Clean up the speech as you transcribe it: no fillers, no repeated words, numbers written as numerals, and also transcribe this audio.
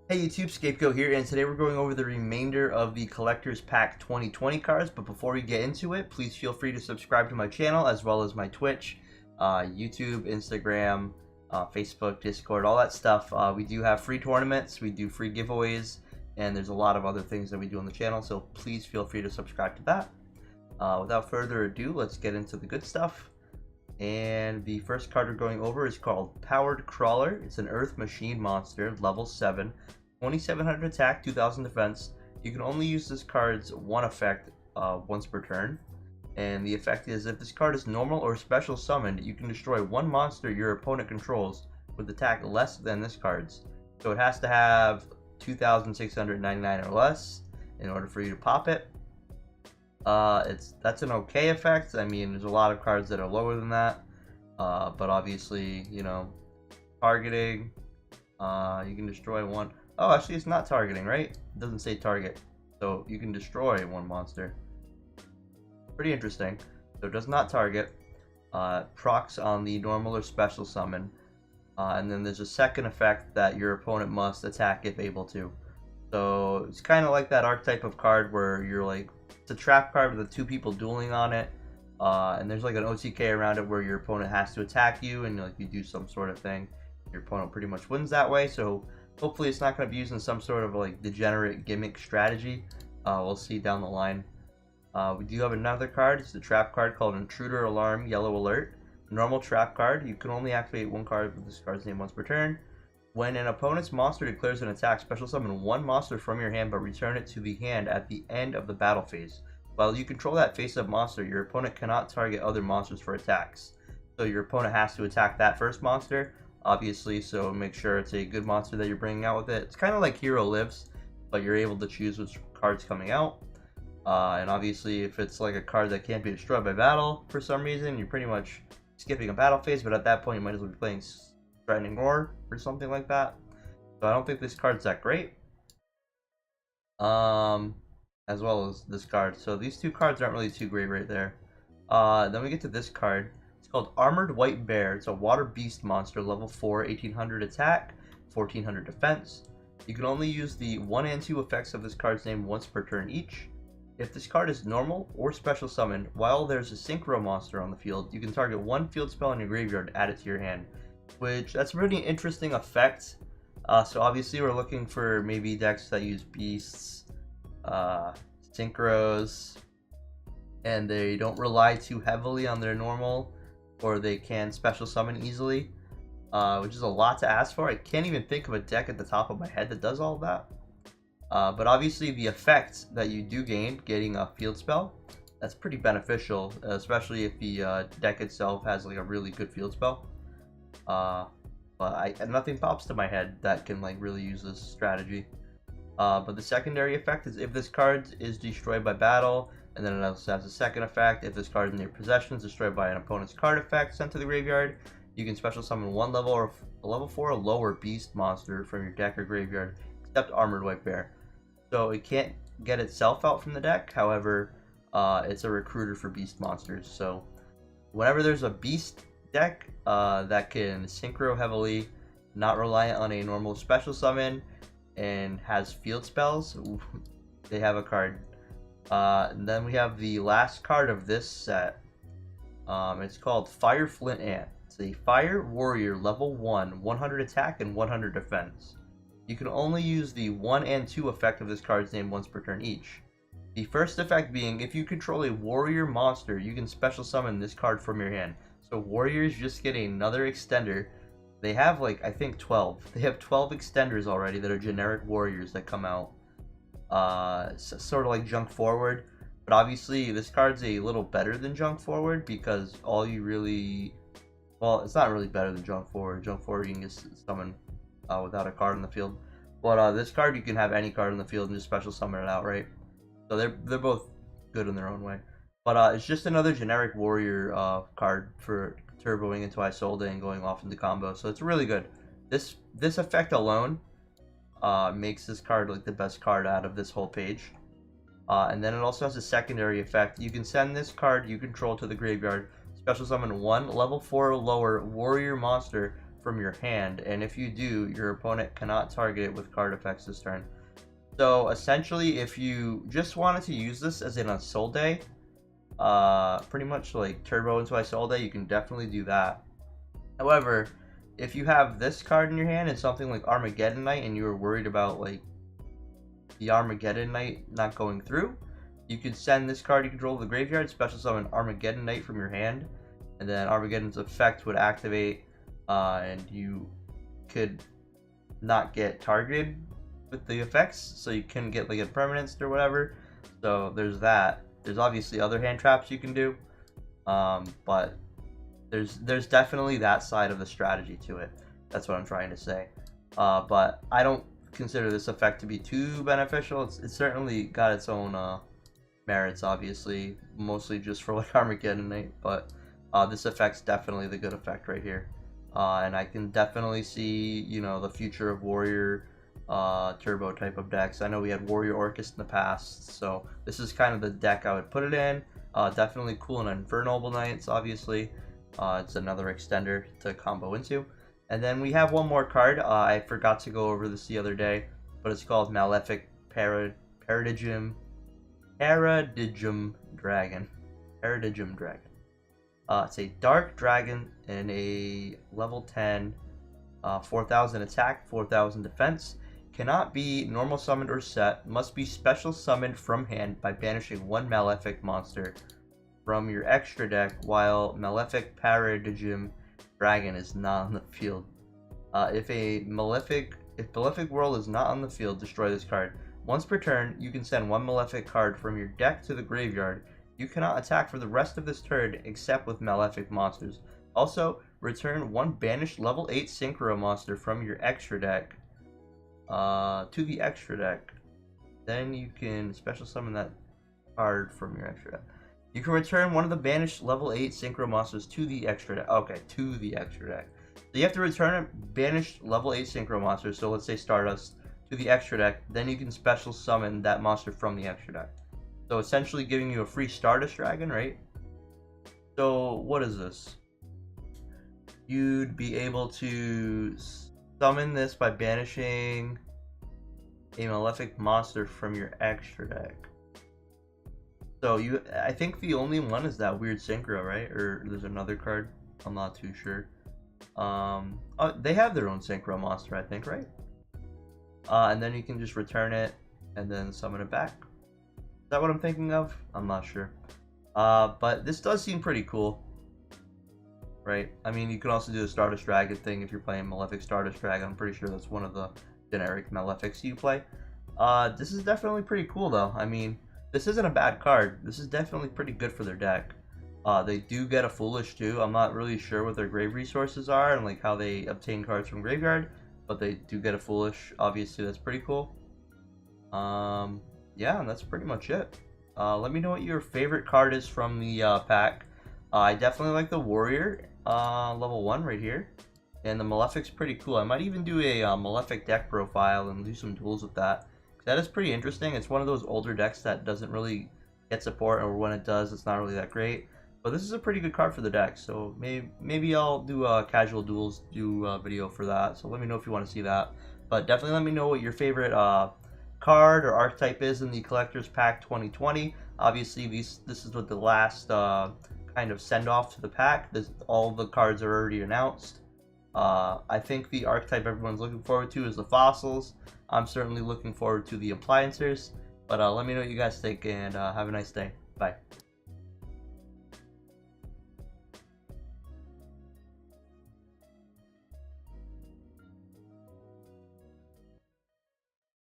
Hey YouTube, Scapegoat here, and today we're going over the remainder of the Collector's Pack 2020 cards. But before we get into it, please feel free to subscribe to my channel as well as my Twitch, YouTube, Instagram, Facebook, Discord, all that stuff. We do have free tournaments, we do free giveaways, and there's a lot of other things that we do on the channel, so please feel free to subscribe to that. Without further ado, let's get into the good stuff. And the first card we're going over is called Powered Crawler. It's an Earth Machine monster, level 7, 2700 attack, 2000 defense. You can only use this card's one effect once per turn. And the effect is, if this card is normal or special summoned, you can destroy one monster your opponent controls with attack less than this card's. So it has to have 2699 or less in order for you to pop it. That's an okay effect. I mean, there's a lot of cards that are lower than that, but obviously, you know, targeting, you can destroy one. Oh, actually, it's not targeting, right? It doesn't say target, so you can destroy one monster. Pretty interesting. So it does not target. Procs on the normal or special summon, and then there's a second effect that your opponent must attack if able to. So it's kind of like that archetype of card where you're like, it's a trap card with the two people dueling on it, and there's like an OTK around it where your opponent has to attack you, and like you do some sort of thing. Your opponent pretty much wins that way. So hopefully it's not going to be used in some sort of like degenerate gimmick strategy. We'll see down the line. We do have another card. It's a trap card called Intruder Alarm, Yellow Alert. Normal trap card. You can only activate one card with this card's name once per turn. When an opponent's monster declares an attack, special summon one monster from your hand but return it to the hand at the end of the battle phase. While you control that face-up monster, your opponent cannot target other monsters for attacks. So your opponent has to attack that first monster, obviously, so make sure it's a good monster that you're bringing out with it. It's kind of like Hero Lives, but you're able to choose which card's coming out. And obviously, if it's like a card that can't be destroyed by battle for some reason, you're pretty much skipping a battle phase, but at that point you might as well be playing Threatening Roar or something like that. So I don't think this card's that great. As well as this card. So these two cards aren't really too great right there. Then we get to this card. It's called Armored White Bear. It's a water beast monster, level 4, 1800 attack, 1400 defense. You can only use the 1 and 2 effects of this card's name once per turn each. If this card is normal or special summoned, while there's a synchro monster on the field, you can target one field spell in your graveyard, add it to your hand. Which, that's a really interesting effect. So obviously we're looking for maybe decks that use beasts, synchros, and they don't rely too heavily on their normal, or they can special summon easily, which is a lot to ask for. I can't even think of a deck at the top of my head that does all of that. But obviously the effect that you do gain, getting a field spell, that's pretty beneficial, especially if the deck itself has like a really good field spell. But nothing pops to my head that can like really use this strategy. But the secondary effect is if this card is destroyed by battle, and then it also has a second effect. If this card is in your possession is destroyed by an opponent's card effect sent to the graveyard, you can special summon one level or a level 4 or lower beast monster from your deck or graveyard, except Armored White Bear. So it can't get itself out from the deck. However, it's a recruiter for beast monsters. So whenever there's a beast deck that can synchro heavily, not reliant on a normal special summon, and has field spells, they have a card. And then we have the last card of this set. It's called Fire Flint Ant. It's a fire warrior, level 1, 100 attack and 100 defense. You can only use the 1 and 2 effect of this card's name once per turn each. The first effect being, if you control a warrior monster, you can special summon this card from your hand. So warriors just get another extender. They have like, I think 12. They have 12 extenders already that are generic warriors that come out. Sort of like Junk Forward. But obviously this card's a little better than Junk Forward because all you really... Well, it's not really better than Junk Forward. Junk Forward you can just summon without a card in the field. But this card you can have any card in the field and just special summon it outright. So they're both good in their own way. But it's just another generic warrior card for turboing into Isolde and going off into combo. So it's really good. This effect alone makes this card like the best card out of this whole page. And then it also has a secondary effect. You can send this card you control to the graveyard, special summon one level 4 or lower warrior monster from your hand, and if you do, your opponent cannot target it with card effects this turn. So essentially, if you just wanted to use this as an Isolde, pretty much like turbo into Isolde, you can definitely do that. However, if you have this card in your hand and something like Armageddon Knight, and you were worried about like the Armageddon Knight not going through, you could send this card you control to the graveyard, special summon Armageddon Knight from your hand, and then Armageddon's effect would activate, and you could not get targeted with the effects, so you can get like a permanence or whatever. So there's that. There's obviously other hand traps you can do, but there's definitely that side of the strategy to it. That's what I'm trying to say. But I don't consider this effect to be too beneficial. It's certainly got its own merits, obviously, mostly just for like Armageddon Knight, but this effect's definitely the good effect right here. And I can definitely see, you know, the future of Warrior turbo type of decks. I know we had Warrior Orcust in the past, so this is kind of the deck I would put it in. Definitely cool in Infernoble Knights, obviously. It's another extender to combo into. And then we have one more card. I forgot to go over this the other day, but it's called Malefic Paradigm Dragon. Paradigm Dragon. It's a dark dragon and a level 10, 4,000 attack, 4,000 defense. Cannot be normal summoned or set. Must be special summoned from hand by banishing one Malefic monster from your extra deck while Malefic Paradigm Dragon is not on the field. If Malefic World is not on the field, destroy this card. Once per turn, you can send one Malefic card from your deck to the graveyard. You cannot attack for the rest of this turn except with Malefic monsters. Also, return one banished level 8 Synchro monster from your extra deck to the extra deck. Then you can special summon that card from your extra deck. You can return one of the banished level 8 Synchro monsters to the extra deck. Okay, to the extra deck. So you have to return a banished level 8 Synchro monster, so let's say Stardust, to the extra deck. Then you can special summon that monster from the extra deck. So essentially giving you a free Stardust Dragon, right? So what is this? You'd be able to summon this by banishing a Malefic monster from your extra deck. So I think the only one is that weird Synchro, right? Or there's another card. I'm not too sure. They have their own Synchro monster, I think, right? And then you can just return it and then summon it back. Is that what I'm thinking of? I'm not sure. But this does seem pretty cool, right? I mean, you can also do the Stardust Dragon thing if you're playing Malefic Stardust Dragon. I'm pretty sure that's one of the generic Malefics you play. This is definitely pretty cool, though. I mean, this isn't a bad card. This is definitely pretty good for their deck. They do get a Foolish, too. I'm not really sure what their grave resources are and like how they obtain cards from graveyard, but they do get a Foolish. Obviously, that's pretty cool. Yeah, and that's pretty much it. Let me know what your favorite card is from the pack. I definitely like the Warrior, level 1 right here. And the Malefic's pretty cool. I might even do a Malefic deck profile and do some duels with that. That is pretty interesting. It's one of those older decks that doesn't really get support, or when it does, it's not really that great. But this is a pretty good card for the deck, so maybe I'll do a casual duels video for that. So let me know if you want to see that. But definitely let me know what your favorite card or archetype is in the Collector's Pack 2020. Obviously, this is what the last kind of send off to the pack. All the cards are already announced. I think the archetype everyone's looking forward to is the fossils. I'm certainly looking forward to the appliancers. But let me know what you guys think, and have a nice day. Bye.